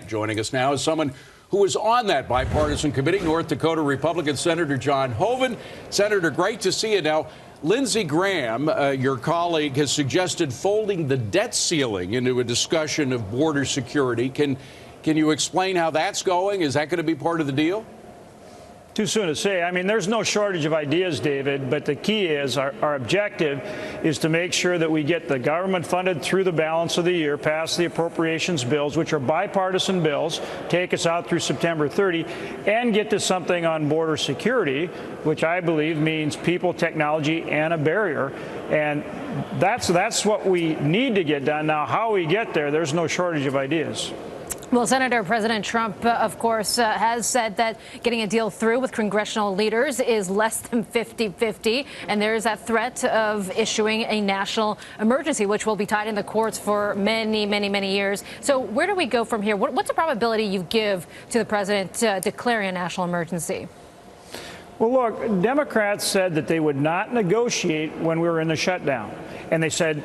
Joining us now is someone who was on that bipartisan committee, North Dakota Republican Senator John Hoeven. Senator, great to see you. Now, Lindsey Graham, your colleague, has suggested folding the debt ceiling into a discussion of border security. Can you explain how that's going? Is that going to be part of the deal? Too soon to say. I mean, there's no shortage of ideas, David, but the key is our objective is to make sure that we get the government funded through the balance of the year, pass the appropriations bills, which are bipartisan bills, take us out through September 30, and get to something on border security, which I believe means people, technology, and a barrier. And that's what we need to get done. Now, how we get there, there's no shortage of ideas. Well, Senator, President Trump, of course, has said that getting a deal through with congressional leaders is less than 50-50. And there is that threat of issuing a national emergency, which will be tied in the courts for many, many, many years. So where do we go from here? What's the probability you give to the president declaring a national emergency? Well, look, Democrats said that they would not negotiate when we were in the shutdown. And they said,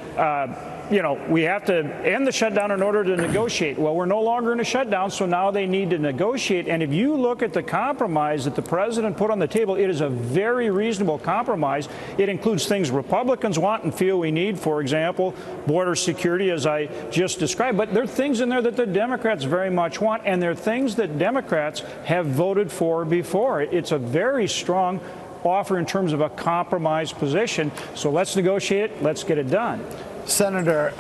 we have to end the shutdown in order to negotiate. Well, we're no longer in a shutdown, so now they need to negotiate. And if you look at the compromise that the president put on the table, it is a very reasonable compromise. It includes things Republicans want and feel we need, for example, border security, as I just described. But there are things in there that the Democrats very much want, and there are things that Democrats have voted for before. It's a very strong offer in terms of a compromise position. So let's negotiate it. Let's get it done. Senator,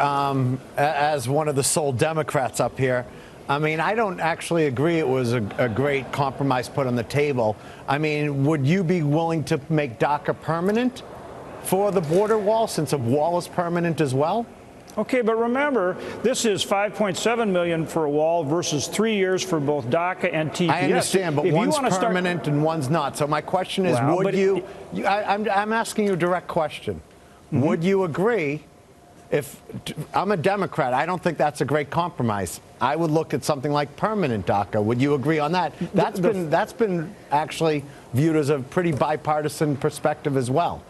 as one of the sole Democrats up here, I mean, I don't actually agree it was a great compromise put on the table. I mean, would you be willing to make DACA permanent for the border wall, since a wall is permanent as well? Okay, but remember, this is $5.7 million for a wall versus 3 years for both DACA and TPS. I understand, but one's permanent and one's not. So my question is, I'm asking you a direct question. Mm-hmm. Would you agree? If I'm a Democrat, I don't think that's a great compromise. I would look at something like permanent DACA. Would you agree on that? That's been actually viewed as a pretty bipartisan perspective as well.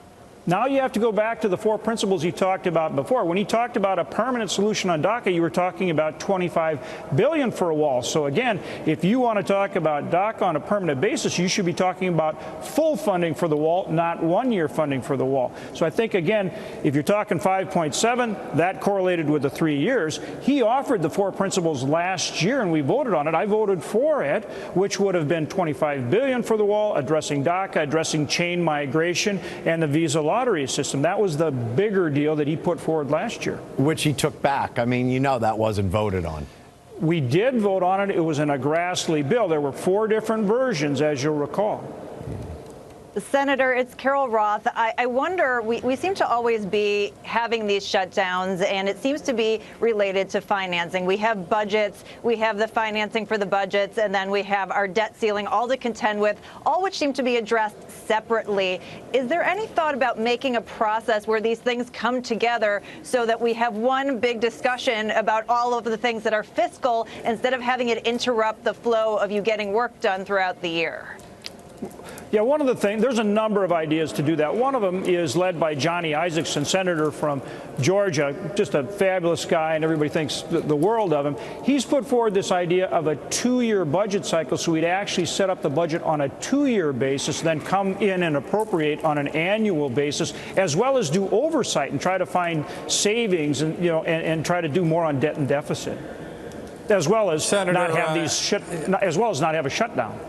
Now you have to go back to the four principles he talked about before. When he talked about a permanent solution on DACA, you were talking about $25 billion for a wall. So again, if you want to talk about DACA on a permanent basis, you should be talking about full funding for the wall, not 1 year funding for the wall. So I think, again, if you're talking 5.7, that correlated with the 3 years. He offered the four principles last year, and we voted on it. I voted for it, which would have been $25 billion for the wall, addressing DACA, addressing chain migration, and the visa lottery system. That was the bigger deal that he put forward last year. Which he took back. I mean, that wasn't voted on. We did vote on it. It was in a Grassley bill. There were 4 different versions, as you'll recall. Senator, it's Carol Roth. I wonder, we seem to always be having these shutdowns, and it seems to be related to financing. We have budgets, we have the financing for the budgets, and then we have our debt ceiling, all to contend with, all which seem to be addressed separately. Is there any thought about making a process where these things come together so that we have one big discussion about all of the things that are fiscal instead of having it interrupt the flow of you getting work done throughout the year? Yeah, one of the things, there's a number of ideas to do that. One of them is led by Johnny Isakson, senator from Georgia, just a fabulous guy, and everybody thinks the world of him. He's put forward this idea of a 2-year budget cycle, so we'd actually set up the budget on a 2-year basis, then come in and appropriate on an annual basis, as well as do oversight and try to find savings and, and try to do more on debt and deficit, as well as not have not have a shutdown.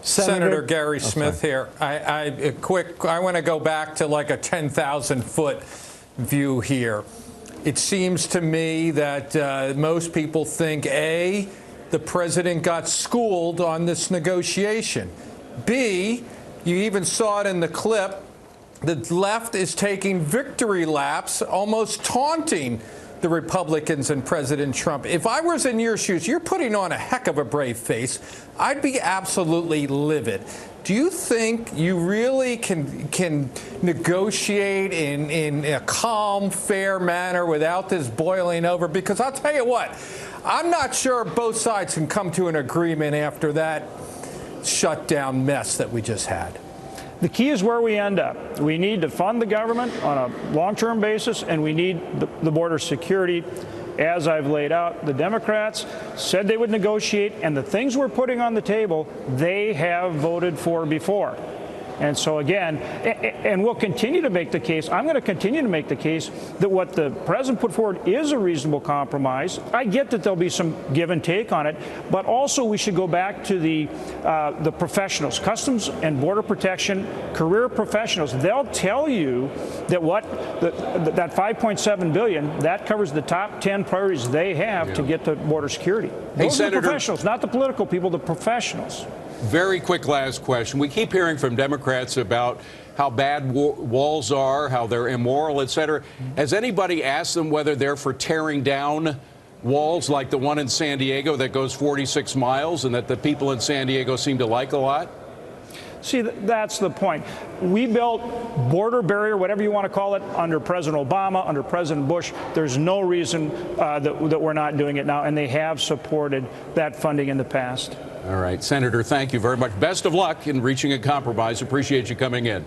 Senator Gary Smith here. I want to go back to like a 10,000-foot view here. It seems to me that most people think, A, the president got schooled on this negotiation. B, you even saw it in the clip, the left is taking victory laps, almost taunting the Republicans and President Trump. If I was in your shoes, you're putting on a heck of a brave face. I'd be absolutely livid. Do you think you really can negotiate in a calm, fair manner without this boiling over? Because I'll tell you what, I'm not sure both sides can come to an agreement after that shutdown mess that we just had. The key is where we end up. We need to fund the government on a long-term basis, and we need the border security. as I've laid out, the Democrats said they would negotiate, and the things we're putting on the table, they have voted for before. And so again, and we'll continue to make the case, I'm going to continue to make the case that what the president put forward is a reasonable compromise. I get that there'll be some give and take on it, but also we should go back to the professionals, Customs and Border Protection, career professionals. They'll tell you that that $5.7 billion, that covers the top 10 priorities they have to get to border security. Those are the professionals, not the political people, the professionals. Very quick last question. We keep hearing from Democrats about how bad walls are, how they're immoral, et cetera. Has anybody asked them whether they're for tearing down walls like the one in San Diego that goes 46 miles and that the people in San Diego seem to like a lot? See, that's the point. We built border barrier, whatever you want to call it, under President Obama, under President Bush. There's no reason that we're not doing it now, and they have supported that funding in the past. All right, Senator, thank you very much. Best of luck in reaching a compromise. Appreciate you coming in.